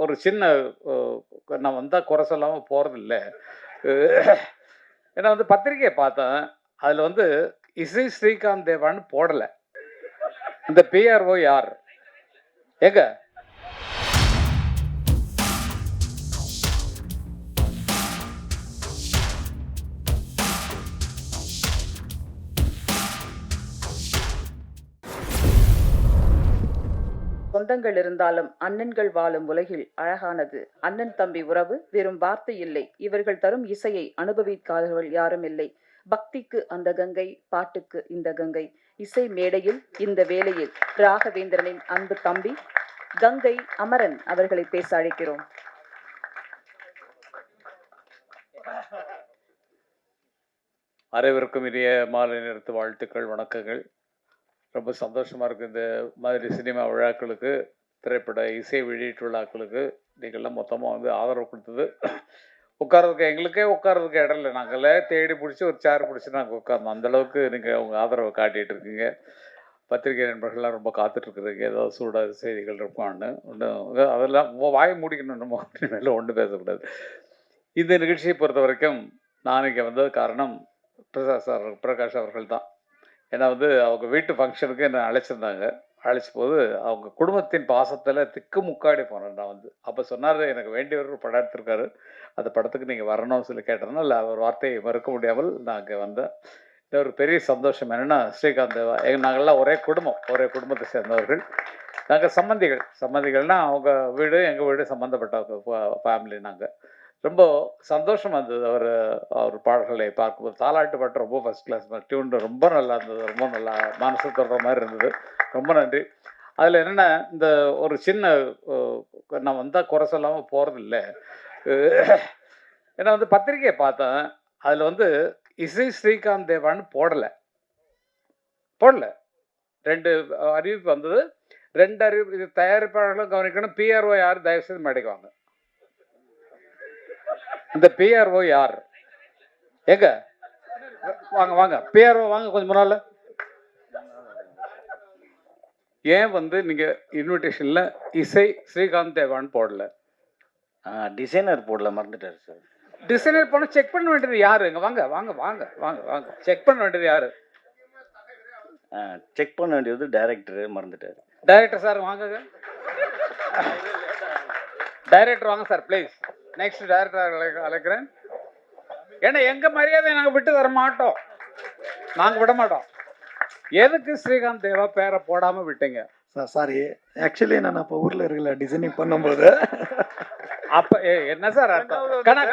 ஒரு சின்ன நான் வந்தால் குறை சொல்லாமல் போகிறதில்ல. ஏன்னா வந்து பத்திரிக்கையை பார்த்தேன். அதில் வந்து இசை ஸ்ரீகாந்த் தேவான்னு போடலை. இந்த பிஆர்ஓ யார்? ஏங்க சொந்தங்கள் இருந்தாலும் அண்ணன்கள் வாழும் உலகில் அழகானது அண்ணன் தம்பி உறவு. வெறும் வார்த்தை இல்லை, இவர்கள் தரும் இசையை அனுபவிக்காதவர்கள் யாரும் இல்லை. பக்திக்கு அந்த கங்கை, பாட்டுக்கு இந்த கங்கை. இசை மேடையில் இந்த வேளையில் ராகவேந்திரனின் அன்பு தம்பி கங்கை அமரன் அவர்களை பேச அழைக்கிறோம். அனைவருக்கும் இனிய மாலை நேரத்து வாழ்த்துக்கள், வணக்கங்கள். ரொம்ப சந்தோஷமாக இருக்குது. இந்த மாதிரி சினிமா விழாக்களுக்கு, திரைப்பட இசை வெளியீட்டு விழாக்களுக்கு நீங்கள்லாம் மொத்தமாக வந்து ஆதரவு கொடுத்தது. உட்கார்றதுக்கு எங்களுக்கே உட்கார்றதுக்கு இடம் இல்லை. நாங்களே தேடி பிடிச்சி ஒரு சேர் பிடிச்சி நாங்கள் உட்கார்ந்தோம். அந்தளவுக்கு நீங்கள் உங்கள் ஆதரவை காட்டிகிட்டு இருக்கீங்க. பத்திரிகை நண்பர்கள்லாம் ரொம்ப காத்துட்ருக்குறீங்க, ஏதாவது சூடாக செய்திகள் இருப்பான்னு. ஒன்று அதெல்லாம் வாய் மூடிக்கணும், நம்ம மேலே ஒன்றும் பேசக்கூடாது. இந்த நிகழ்ச்சியை பொறுத்த வரைக்கும் நான் இங்கே வந்தது காரணம் பிரகாஷ் அவர்கள் தான். ஏன்னா வந்து அவங்க வீட்டு ஃபங்க்ஷனுக்கு என்னை அழைச்சிருந்தாங்க. அழைச்ச போது அவங்க குடும்பத்தின் பாசத்தில் திக்கு முக்காடி போனேன் நான் வந்து. அப்போ சொன்னார், எனக்கு வேண்டியவர் ஒரு படம் எடுத்திருக்காரு, அந்த படத்துக்கு நீங்கள் வரணும்னு சொல்லி கேட்டதுனால இல்லை, அவர் வார்த்தையை மறுக்க முடியாமல் நான் அங்கே வந்தேன். ஒரு பெரிய சந்தோஷம் என்னென்னா, ஸ்ரீகாந்த் தேவா நாங்கள்லாம் ஒரே குடும்பத்தை சேர்ந்தவர்கள். நாங்கள் சம்மந்திகள்னால் அவங்க வீடு எங்கள் வீடு சம்மந்தப்பட்ட ஃபேமிலி. நாங்கள் ரொம்ப சந்தோஷமாக இருந்தது அவர் பாடல்களை பார்க்கும்போது. தாலாட்டு பாட்டு ரொம்ப ஃபஸ்ட் கிளாஸ், டியூன் ரொம்ப நல்லா இருந்தது, ரொம்ப நல்லா மனசு தொடுற மாதிரி இருந்தது. ரொம்ப நன்றி. அதில் என்னென்னா, இந்த ஒரு சின்ன நான் வந்தால் குறை சொல்லாமல் போகிறதில்ல. ஏன்னா வந்து பத்திரிக்கையை பார்த்தேன். அதில் வந்து இசை ஸ்ரீகாந்த் தேவான்னு போடலை. 2 அறிவிப்பு வந்தது. 2 அறிவிப்பு. இது தயாரிப்பாளர்களும் கவனிக்கணும். பிஆர்ஓ யார், தயவுசெய்து மேடைக்குவாங்க. இந்த பிஆர்ஓ யார்? ஏங்க வாங்க பிஆர்ஓ வாங்க, கொஞ்சம் முன்னால. ஏன் வந்து நீங்கள் இன்விடேஷனில் இசை ஸ்ரீகாந்த் தேவான்னு போடல? டிசைனர் போடல, மறந்துட்டார் சார். டிசைனர் போன செக் பண்ண வேண்டியது யாரு? இங்கே வாங்க வாங்க வாங்க வாங்க வாங்க செக் பண்ண வேண்டியது யாரு? செக் பண்ண வேண்டியது டைரக்டர், மறந்துட்டார். டைரக்டர் சார் வாங்க. டைரக்டர் வாங்க சார் ப்ளீஸ். நெக்ஸ்ட் டைரக்டர் அழைக்கிறேன். ஏன்னா எங்கள் மரியாதையை நாங்கள் விட்டு தர மாட்டோம், நாங்கள் விட மாட்டோம். எதுக்கு ஸ்ரீகாந்த் தேவா பேரை போடாமல் விட்டீங்க? சாரி, ஆக்சுவலி நான் அப்போ ஊரில் இருக்கல, டிசைனிங் பண்ணும்போது. அப்போ என்ன சார் அர்த்தம்? கணா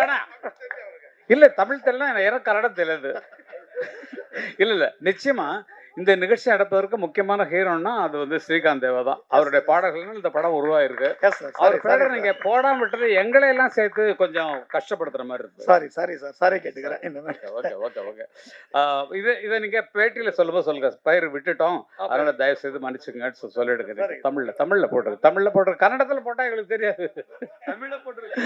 இல்லை, தமிழ் தெரியல, எனக்கு கன்னடம் தெரியாது. இல்லை நிச்சயமாக இந்த நிகழ்ச்சி நடப்பதற்கு முக்கியமான ஹீரோன்னா அது வந்து ஸ்ரீகாந்த் தேவா தான். அவருடைய பாடல்கள் இந்த படம் உருவாயிருக்கு. அவர் பேரை நீங்கள் போடாமல் விட்டது எங்களை எல்லாம் சேர்த்து கொஞ்சம் கஷ்டப்படுத்துகிற மாதிரி இருக்கு. சாரி கேட்டுக்கிறேன். ஓகே. இதை நீங்கள் பேட்டியில் சொல்லும்போது சொல்லுங்க, பயிர் விட்டுட்டோம், அதனால தயவு செய்து மன்னிச்சுங்கன்னு சொல்லிடுங்க. தமிழில் போட்டுருக்கு. கன்னடத்தில் போட்டால் எங்களுக்கு தெரியாது. தமிழில் போட்டுருக்கு.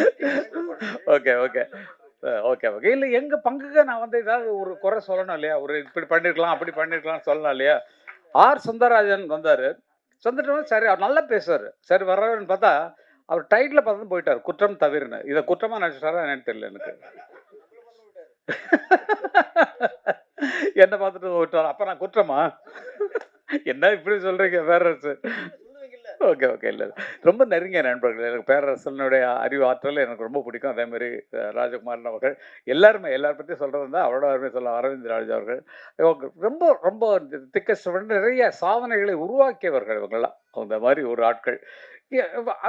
ஓகே. இல்லை, எங்கள் பங்குக்கு நான் வந்து ஏதாவது ஒரு குறை சொல்லணும் இல்லையா? ஒரு இப்படி பண்ணியிருக்கலாம், அப்படி பண்ணியிருக்கலாம்னு சொல்லலாம் இல்லையா? ஆர் சுந்தரராஜன் வந்தார். வந்துட்டு சரி, அவர் நல்லா பேசுவார். சரி வர்றவர்னு பார்த்தா அவர் டைட்டில் பார்த்து போயிட்டார், குற்றம் தவிர்னு. இதை குற்றமாக நினச்சிட்டாரா என்னன்னு தெரியல எனக்கு. என்ன பார்த்துட்டு போயிட்டார். அப்போ நான் குற்றமா? என்ன இப்படி சொல்கிறீங்க பேரரசு? ஓகே. இல்லை, ரொம்ப நெருங்கிய நண்பர்கள். எனக்கு பேரரசனுடைய அறிவு ஆற்றல் எனக்கு ரொம்ப பிடிக்கும். அதேமாதிரி ராஜகுமாரன் அவர்கள், எல்லாரும் பற்றி சொல்கிறது தான் அவ்வளோ அருமை சொல்ல. அரவிந்த் ராஜ் அவர்கள் ரொம்ப திக்கஸ்ட், நிறைய சாதனைகளை உருவாக்கியவர்கள் இவங்கெல்லாம். அந்த மாதிரி ஒரு ஆட்கள்.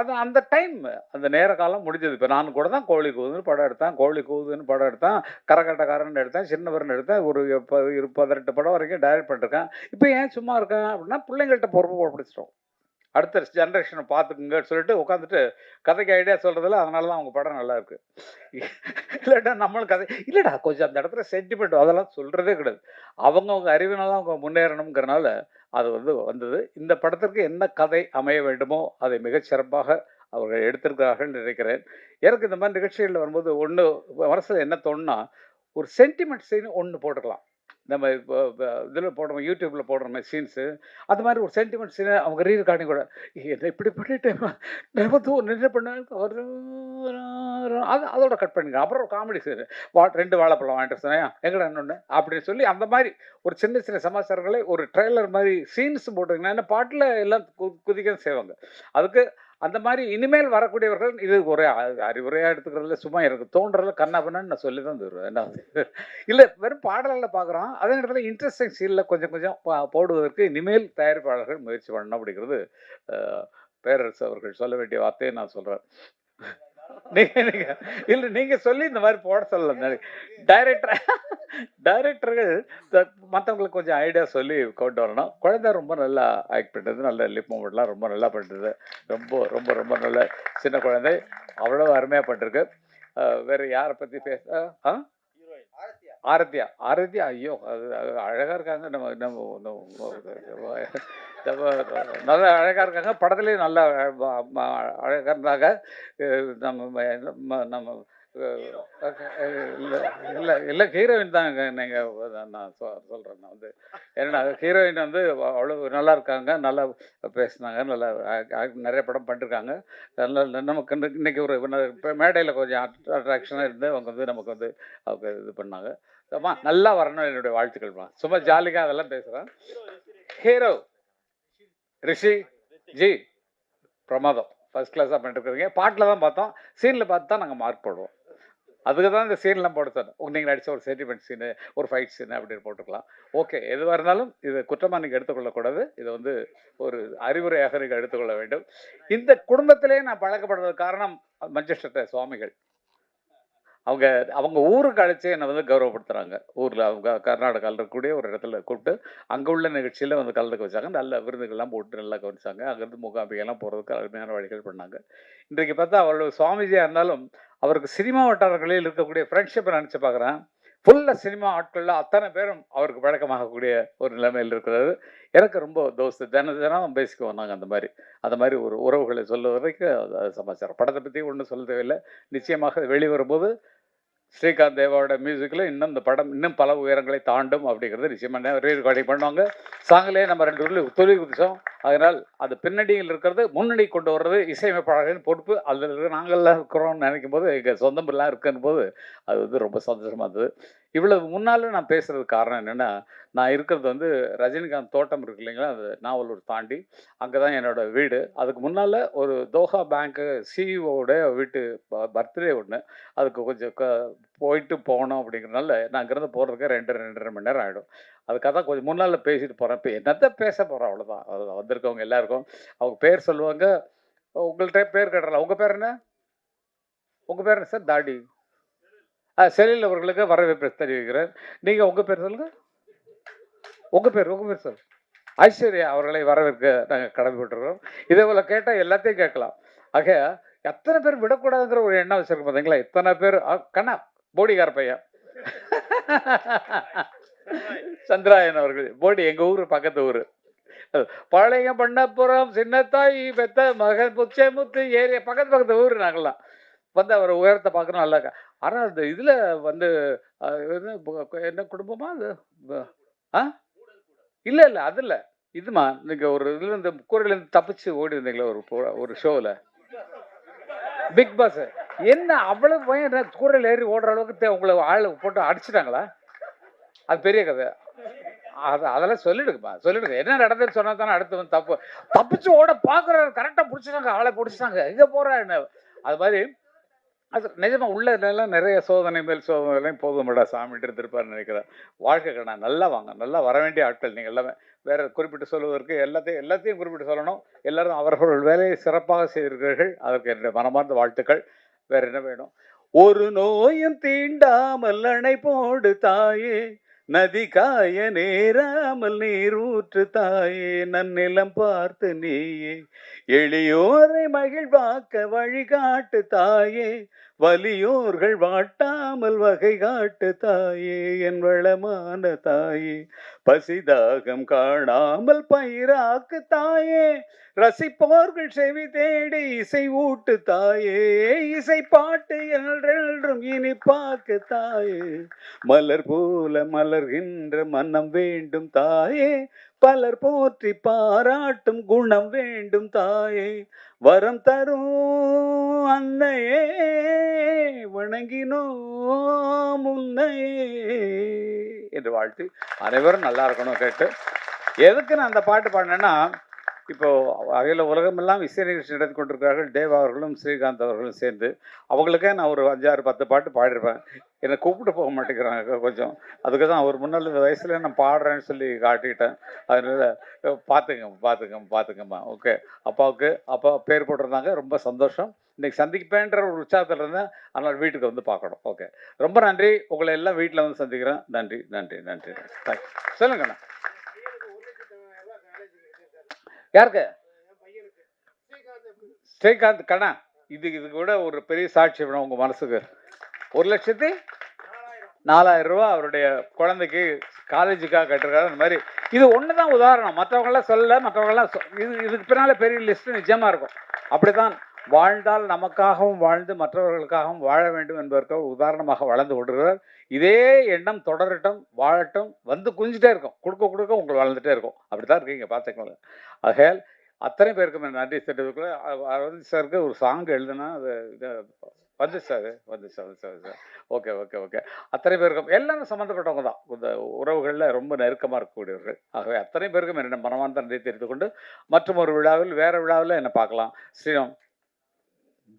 அது அந்த டைம், அந்த நேர காலம் முடிஞ்சது. இப்போ நான் கூட தான் கோழி கூதுன்னு படம் எடுத்தேன், கரகாட்டக்காரன் எடுத்தேன், சின்னவர்னு எடுத்தேன், ஒரு 18 படம் வரைக்கும் டைரக்ட் பண்ணிருக்கேன். இப்போ ஏன் சும்மா இருக்கேன் அப்படின்னா, பிள்ளைங்கள்ட்ட பொறுப்பு பிடிச்சிட்டோம். அடுத்த ஜென்ரேஷனை பார்த்துக்குங்கன்னு சொல்லிட்டு உட்காந்துட்டு கதைக்கு ஐடியா சொல்கிறதில்ல. அதனால தான் அவங்க படம் நல்லா இருக்குது. இல்லைடா நம்மளும் கதை இல்லைடா, கொஞ்சம் அந்த இடத்துல சென்டிமெண்ட் அதெல்லாம் சொல்கிறதே கிடையாது. அவங்கவுங்க அறிவினால அவங்க முன்னேறணுங்கிறனால அது வந்தது. இந்த படத்திற்கு என்ன கதை அமைய வேண்டுமோ அதை மிகச்சிறப்பாக அவர்கள் எடுத்திருக்கிறார்கள் நினைக்கிறேன். எனக்கு இந்த மாதிரி நிகழ்ச்சிகளில் வரும்போது ஒன்று மனசில் என்ன தோணுன்னா, ஒரு சென்டிமெண்ட் சீன் ஒன்று போட்டுக்கலாம். நம்ம இப்போ இதில் போடுறோம், யூடியூப்பில் போடுறோமே சீன்ஸு, அது மாதிரி ஒரு சென்டிமெண்ட் சீனை அவங்க ரீரெக்கார்டிங் கூட என்ன இப்படி பண்ணிட்டேன் நான் வந்து நின்று பண்ணேன் அதோட கட் பண்ணிங்க. அப்புறம் ஒரு காமெடி சீன், 2 வாழைப்பழம் வாங்கிட்டு சொன்னேன் எங்கடா இன்னொன்று அப்படின்னு சொல்லி அந்த மாதிரி ஒரு சின்ன சின்ன சமாச்சாரங்களை ஒரு ட்ரெய்லர் மாதிரி சீன்ஸ் போட்டுருங்கன்னா ஏன்னா பாட்டில் எல்லாம் குதிக்க செய்வாங்க. அதுக்கு அந்த மாதிரி இனிமேல் வரக்கூடியவர்கள் இது ஒரு அறிவுரையாக எடுத்துக்கிறதுல சும்மா எனக்கு தோன்றதுல கண்ணாபண்ணன்னு நான் சொல்லி தான் தருவேன். என்ன இல்லை வெறும் பாடல்களில் பார்க்குறோம், அதே நேரத்தில் இன்ட்ரெஸ்டிங் சீனில் கொஞ்சம் கொஞ்சம் போடுவதற்கு இனிமேல் தயாரிப்பாளர்கள் முயற்சி பண்ணணும் அப்படிங்கிறது பேரரசு அவர்கள் சொல்ல வேண்டிய வார்த்தையை நான் சொல்கிறேன். நீங்க சொல்லி இந்த மாதிரி போட சொல்லல. டைரக்டர்கள் மற்றவங்களுக்கு கொஞ்சம் ஐடியா சொல்லி கொண்டு வரணும். குழந்தை ரொம்ப நல்லா ஆக்ட் பண்ணுறது, நல்ல லிப் மூமெண்ட்லாம் ரொம்ப நல்லா பண்ணுறது, ரொம்ப ரொம்ப ரொம்ப நல்ல சின்ன குழந்தை, அவ்வளோ அருமையாக பண்ணிருக்கு. வேற யாரை பற்றி பேச ஆரத்தியா ஐயோ அது அழகா இருக்காங்க. நம்ம நம்ம நல்லா அழகா இருக்காங்க. படத்துலேயும் நல்லா அழகா இருந்தாங்க. நம்ம இல்லை ஹீரோயின் தாங்க. நீங்கள் நான் சொல்கிறேன். நான் வந்து ஏன்னா ஹீரோயின் வந்து அவ்வளோ நல்லா இருக்காங்க, நல்லா பேசினாங்க, நல்லா நிறைய படம் பண்ணிருக்காங்க. நல்லா நமக்கு இன்னைக்கு ஒரு மேடையில் கொஞ்சம் அட்ராக்ஷனாக இருந்து அவங்க வந்து நமக்கு வந்து அவங்க இது பண்ணாங்க. அம்மா நல்லா வரணும் என்னுடைய வாழ்த்துக்கள்மா. சும்மா ஜாலிக்காக அதெல்லாம் பேசுகிறேன். ஹீரோ ரிஷி ஜி பிரமாதம், ஃபர்ஸ்ட் கிளாஸாக பண்ணிட்டு இருக்கிறீங்க. பாட்டில் தான் பார்த்தோம், சீனில் பார்த்து தான் நாங்கள் மார்க் போடுவோம். அதுக்கு தான் இந்த சீன்லாம் போட சொன்னேன். நீங்கள் நடித்த ஒரு சென்டிமெண்ட் சீனு, ஒரு ஃபைட் சீனு அப்படின்னு போட்டுக்கலாம். ஓகே, எதுவாக இருந்தாலும் இது குற்றமாக நீங்கள் எடுத்துக்கொள்ளக்கூடாது. இது வந்து ஒரு அறிவுரையாக நீங்கள் எடுத்துக்கொள்ள வேண்டும். இந்த குடும்பத்திலே நான் பழக்கப்படுறதுக்கு காரணம் மஞ்சள் சுவாமிகள். அவங்க ஊருக்கு அழைச்சி என்னை வந்து கௌரவப்படுத்துகிறாங்க. ஊரில் அவங்க கர்நாடகாவில் இருக்கக்கூடிய ஒரு இடத்துல கூப்பிட்டு அங்கே உள்ள நிகழ்ச்சியில் வந்து கலந்துக்க வச்சாங்க. நல்ல விருந்துகள்லாம் போட்டு நல்லா கவனிச்சாங்க. அங்கேருந்து மூகாம்பிகைலாம் போகிறதுக்கு அருமையான வழிகள் பண்ணாங்க. இன்றைக்கு பார்த்தா அவரோட சுவாமிஜியாக இருந்தாலும் அவருக்கு சினிமா வட்டாரங்களில் இருக்கக்கூடிய ஃப்ரெண்ட்ஷிப்பை நினச்சி பார்க்குறேன். ஃபுல்லாக சினிமா ஆட்களில் அத்தனை பேரும் அவருக்கு பழக்கமாகக்கூடிய ஒரு நிலைமையில் இருக்கிறது. எனக்கு ரொம்ப தோஸ்து, தினம் பேசிக்குவோம் நாங்கள். அந்த மாதிரி ஒரு உறவுகளை சொல்ல வரைக்கும் அது சமாச்சாரம். படத்தை பற்றி ஒன்றும் சொல்ல தேவையில்லை. நிச்சயமாக வெளிவரும்போது ஸ்ரீகாந்த் தேவாவோட மியூசிக்கில் இன்னும் இந்த படம் இன்னும் பல உயரங்களை தாண்டும் அப்படிங்கிறது நிச்சயமாக ரீ ரெக்கார்டிங் பண்ணுவாங்க. சாங்கிலே நம்ம 2 தொழில் குதிச்சோம். அதனால் அது பின்னணியில் இருக்கிறது முன்னணி கொண்டு வர்றது இசையமைப்பாளர்களின் பொறுப்பு. அதில் நாங்கள்லாம் இருக்கிறோம்னு நினைக்கும் போது எங்கள் சொந்தமெல்லாம் இருக்குன்னு போது அது வந்து ரொம்ப சந்தோஷமாக இருந்தது. இவ்வளவு முன்னால் நான் பேசுகிறதுக்கு காரணம் என்னென்னா, நான் இருக்கிறது வந்து ரஜினிகாந்த் தோட்டம் இருக்கு இல்லைங்களா, அது நாவலூர் தாண்டி அங்கே தான் என்னோடய வீடு. அதுக்கு முன்னால் ஒரு தோஹா பேங்க்கு சிஇஓட வீட்டு பர்த்டே ஒன்று, அதுக்கு கொஞ்சம் போயிட்டு போகணும் அப்படிங்கிறனால நான் அங்கேருந்து போகிறதுக்கு 2.5 மணி நேரம் ஆகிடும். அதுக்காக தான் கொஞ்சம் முன்னால் பேசிட்டு போகிறேன். இப்போ என்னத்தை பேச போகிறோம் அவ்வளோதான். அது வந்திருக்கவங்க எல்லாருக்கும் அவங்க பேர் சொல்லுவாங்க. உங்கள்கிட்ட பேர் கேட்டுறலாம். உங்கள் பேர் என்ன? உங்கள் பேர் என்ன சார்? தாடி செலில் அவர்களுக்கு வரவேற்பு தெரிவிக்கிறேன். நீங்கள் உங்கள் பேர் சொல்லுங்கள். உங்கள் பேர் சார்? ஐஸ்வர்யா அவர்களை வரவேற்க நாங்கள் கடமைப்பட்டுருக்கோம். இதே போல் கேட்டால் எல்லாத்தையும் கேட்கலாம். ஆக எத்தனை பேர் விடக்கூடாதுங்கிற ஒரு எண்ணம் வச்சிருக்கோம் பார்த்தீங்களா? எத்தனை பேர் கண்ணா போடிக்கார பையன் சந்திராயன் அவர்கள் போடி, எங்கள் ஊர் பக்கத்து ஊர். பழைய பண்ணப்புறம் சின்னத்தாய் பெத்த மகன் புச்சை முத்து ஏரியா பக்கத்து ஊர். நாங்கள்லாம் வந்து அவர் உயரத்தை பார்க்கணும் நல்லா. ஆனால் அந்த இதில் வந்து என்ன குடும்பமா அது? இல்லை அது இல்லை, இதுமா நீங்கள் ஒரு இதில் இந்த கூரையிலேருந்து தப்பிச்சு ஓடி இருந்தீங்களா ஒரு ஷோவில், பிக் பாஸ். என்ன அவ்வளவு பையன் கூரையில் ஏறி ஓடுற அளவுக்கு உங்களை ஆள் போட்டு அடிச்சிட்டாங்களா? அது பெரிய கதை. அதெல்லாம் சொல்லிடுங்க என்ன நடந்ததுன்னு சொன்னா தானே அடுத்து வந்து தப்பிச்சு ஓட பார்க்குறாரு. கரெக்டாக பிடிச்சிட்டாங்க, ஆளை பிடிச்சிட்டாங்க, இங்கே போகிறா என்ன. அது மாதிரி அது நிஜமாக உள்ளதெல்லாம் நிறைய சோதனை மேல் சோதனைலாம் போதும்டா சாமிட்டு இருந்திருப்பாருன்னு நினைக்கிறேன். வாழ்க்கை கடை நல்லா வாங்க, நல்லா வர வேண்டிய ஆட்கள் நீங்கள் எல்லாமே. வேறு குறிப்பிட்டு சொல்வதற்கு எல்லாத்தையும் குறிப்பிட்டு சொல்லணும். எல்லாரும் அவர்கள் வேலையை சிறப்பாக செய்திருக்கிறீர்கள். அதற்கு என்னுடைய மனமார்ந்த வாழ்த்துக்கள். வேறு என்ன வேணும்? ஒரு நோயும் தீண்டாமல் அணை போடு தாயே, நதி காய நேராமல் நீர் ஊற்று தாயே, நன்னிலம் பார்த்து நீயே எளியோரை மகிழ்வாக்க வழிகாட்டு தாயே, வலியோர்கள் வாட்டாமல் வகை காட்டு தாயே, என் வளமான தாயே, பசிதாகம் காணாமல் பயிராக்கு தாயே, ரசிப்போர்கள் செவி தேடி இசை ஊட்டு தாயே, இசை பாட்டு என்றென்றும் இனிப்பாக்கு தாயே, மலர் போல மலர்கின்ற மனம் வேண்டும் தாயே, பலர் போற்றி பாராட்டும் குணம் வேண்டும் தாயே, வரம் தரும் அன்னையே வணங்கினோம் உன்னையே என்று வாழ்த்து அனைவரும் நல்லா இருக்கணும் கேட்டு. எதுக்கு நான் அந்த பாட்டு பாடினேன்னா, இப்போ அகில உலகமெல்லாம் இசை நிகழ்ச்சி நடத்தி கொண்டிருக்கிறார்கள். தேவா அவர்களும் ஸ்ரீகாந்த் அவர்களும் சேர்ந்து. அவங்களுக்கே நான் ஒரு 5, 6, 10 பாட்டு பாடிருப்பேன். என்னை கூப்பிட்டு போக மாட்டேங்கிறாங்க கொஞ்சம். அதுக்கு தான் ஒரு முன்னாள் வயசுல நான் பாடுறேன்னு சொல்லி காட்டிட்டேன். அதனால பார்த்துங்கம்மா. ஓகே, அப்பாவுக்கு அப்பா பேர் போட்டிருந்தாங்க, ரொம்ப சந்தோஷம். இன்னைக்கு சந்திப்பேன்ற ஒரு உற்சாகத்தில் இருந்தேன். அதனால் வீட்டுக்கு வந்து பார்க்கணும். ஓகே, ரொம்ப நன்றி. உங்களை எல்லாம் வீட்டில் வந்து சந்திக்கிறேன். நன்றி நன்றி நன்றி. சொல்லுங்கண்ணா. யாருக்கு? ஸ்ரீகாந்த் கண்ணா, இதுக்கு கூட ஒரு பெரிய சாட்சி வேணும் உங்க மனசுக்கு. 1,04,000 ரூபா அவருடைய குழந்தைக்கு காலேஜுக்காக கட்டிருக்காரு. அந்த மாதிரி இது ஒன்று தான் உதாரணம். மற்றவங்களாம் சொல்லலை, மற்றவங்களாம் இதுக்கு பின்னால் பெரிய லிஸ்ட்டு நிச்சயமாக இருக்கும். அப்படித்தான் வாழ்ந்தால் நமக்காகவும் வாழ்ந்து மற்றவர்களுக்காகவும் வாழ வேண்டும் என்பதற்கு உதாரணமாக வளர்ந்து கொண்டிருக்கிறார். இதே எண்ணம் தொடரட்டும், வாழட்டும், வந்து குஞ்சிட்டே இருக்கும். கொடுக்க கொடுக்க உங்களுக்கு வளர்ந்துட்டே இருக்கும். அப்படித்தான் இருக்கீங்க, பார்த்துக்கோங்க. ஆகையால் அத்தனை பேருக்கும் நன்றி தெரிவித்துக்குள்ள. அரவிந்த் சாருக்கு ஒரு சாங் எழுதுனா அது வந்து சார். ஓகே. அத்தனை பேருக்கும் எல்லாரும் சம்மந்தப்பட்டவங்க தான். இந்த உறவுகளில் ரொம்ப நெருக்கமாக இருக்கக்கூடியவர்கள். ஆகவே அத்தனை பேருக்கும் என்னென்ன மனமார்ந்த நன்றி தெரிவித்து கொண்டு, மற்றும் ஒரு விழாவில் வேறு விழாவில் என்ன பார்க்கலாம். ஸ்ரீராம்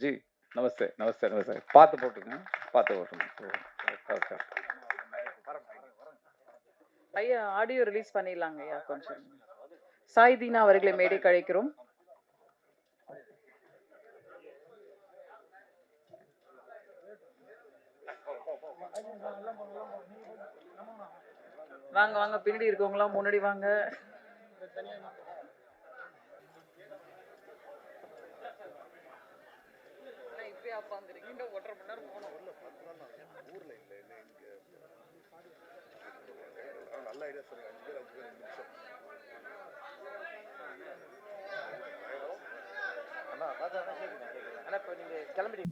ஜி நமஸ்தே. பார்த்து போட்டுங்க. ஓகே. ஐயா ஆடியோ ரிலீஸ் பண்ணிடலாங்க ஐயா. கொஞ்சம் சாய் தீனா அவர்களை மேடைக்கு அழைக்கிறோம். வாங்க பின்னாடி இருக்கவங்களாம் முன்னாடி வாங்க. கிளம்பி